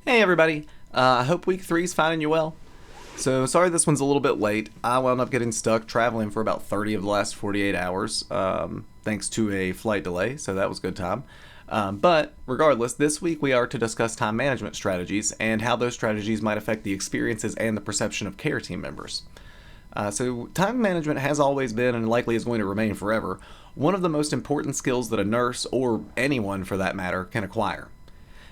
Hey everybody, I hope week 3 is finding you well. So sorry this one's a little bit late. I wound up getting stuck traveling for about 30 of the last 48 hours, thanks to a flight delay, so that was good time. But regardless, this week we are to discuss time management strategies and how those strategies might affect the experiences and the perception of care team members. So time management has always been and likely is going to remain forever one of the most important skills that a nurse, or anyone for that matter, can acquire.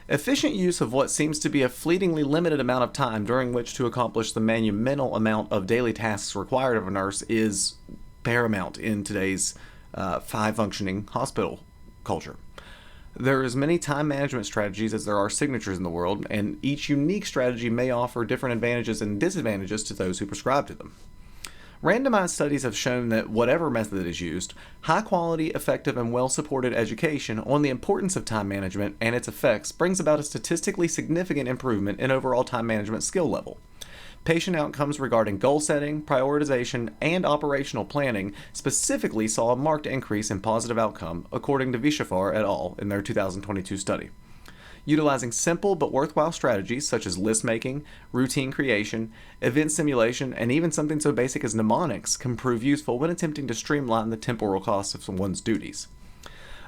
Efficient use of what seems to be a fleetingly limited amount of time during which to accomplish the monumental amount of daily tasks required of a nurse is paramount in today's high-functioning hospital culture. There are as many time management strategies as there are signatures in the world, and each unique strategy may offer different advantages and disadvantages to those who prescribe to them. Randomized studies have shown that whatever method is used, high quality, effective, and well supported education on the importance of time management and its effects brings about a statistically significant improvement in overall time management skill level. Patient outcomes regarding goal setting, prioritization, and operational planning specifically saw a marked increase in positive outcome, according to Vishafar et al. In their 2022 study. Utilizing simple but worthwhile strategies such as list making, routine creation, event simulation, and even something so basic as mnemonics can prove useful when attempting to streamline the temporal costs of one's duties.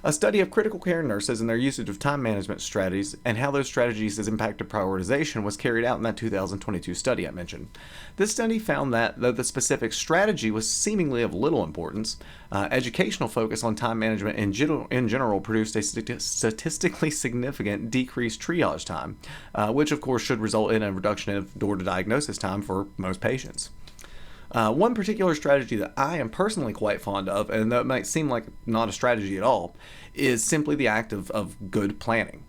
A study of critical care nurses and their usage of time management strategies and how those strategies has impacted prioritization was carried out in that 2022 study I mentioned. This study found that, though the specific strategy was seemingly of little importance, educational focus on time management in general produced a statistically significant decreased triage time, which of course should result in a reduction of door-to-diagnosis time for most patients. One particular strategy that I am personally quite fond of, and that might seem like not a strategy at all, is simply the act of good planning.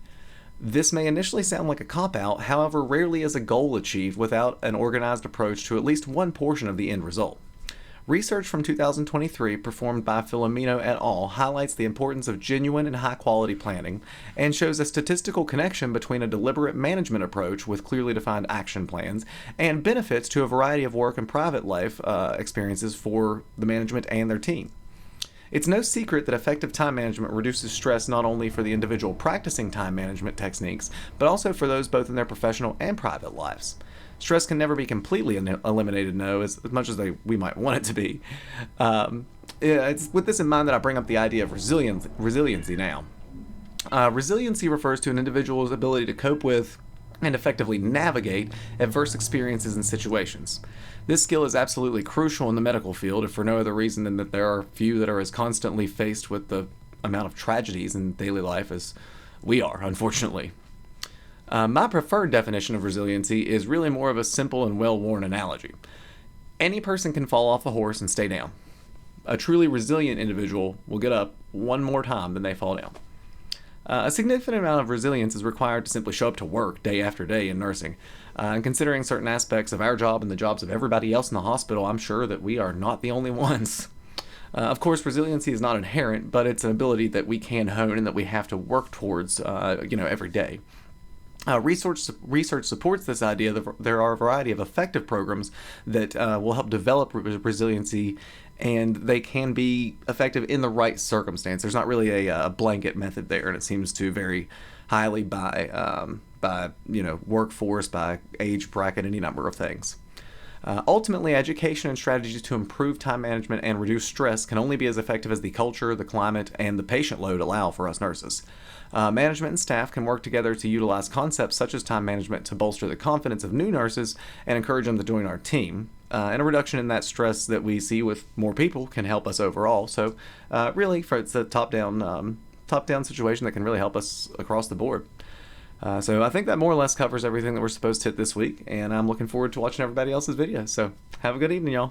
This may initially sound like a cop-out, however rarely is a goal achieved without an organized approach to at least one portion of the end result. Research from 2023 performed by Filomeno et al. Highlights the importance of genuine and high-quality planning and shows a statistical connection between a deliberate management approach with clearly defined action plans and benefits to a variety of work and private life experiences for the management and their team. It's no secret that effective time management reduces stress not only for the individual practicing time management techniques, but also for those both in their professional and private lives. Stress can never be completely eliminated, no, as much as we might want it to be. It's with this in mind that I bring up the idea of resiliency now. Resiliency refers to an individual's ability to cope with and effectively navigate adverse experiences and situations. This skill is absolutely crucial in the medical field, if for no other reason than that there are few that are as constantly faced with the amount of tragedies in daily life as we are, unfortunately. My preferred definition of resiliency is really more of a simple and well-worn analogy. Any person can fall off a horse and stay down. A truly resilient individual will get up one more time than they fall down. A significant amount of resilience is required to simply show up to work day after day in nursing. And considering certain aspects of our job and the jobs of everybody else in the hospital, I'm sure that we are not the only ones. Of course, resiliency is not inherent, but it's an ability that we can hone and that we have to work towards, every day. Research supports this idea that there are a variety of effective programs that will help develop resiliency, and they can be effective in the right circumstance. There's not really a blanket method there, and it seems to vary highly by workforce, by age bracket, any number of things. Ultimately, education and strategies to improve time management and reduce stress can only be as effective as the culture, the climate, and the patient load allow for us nurses. Management and staff can work together to utilize concepts such as time management to bolster the confidence of new nurses and encourage them to join our team. And a reduction in that stress that we see with more people can help us overall. So really, it's a top-down situation that can really help us across the board. So I think that more or less covers everything that we're supposed to hit this week, and I'm looking forward to watching everybody else's videos. So have a good evening, y'all.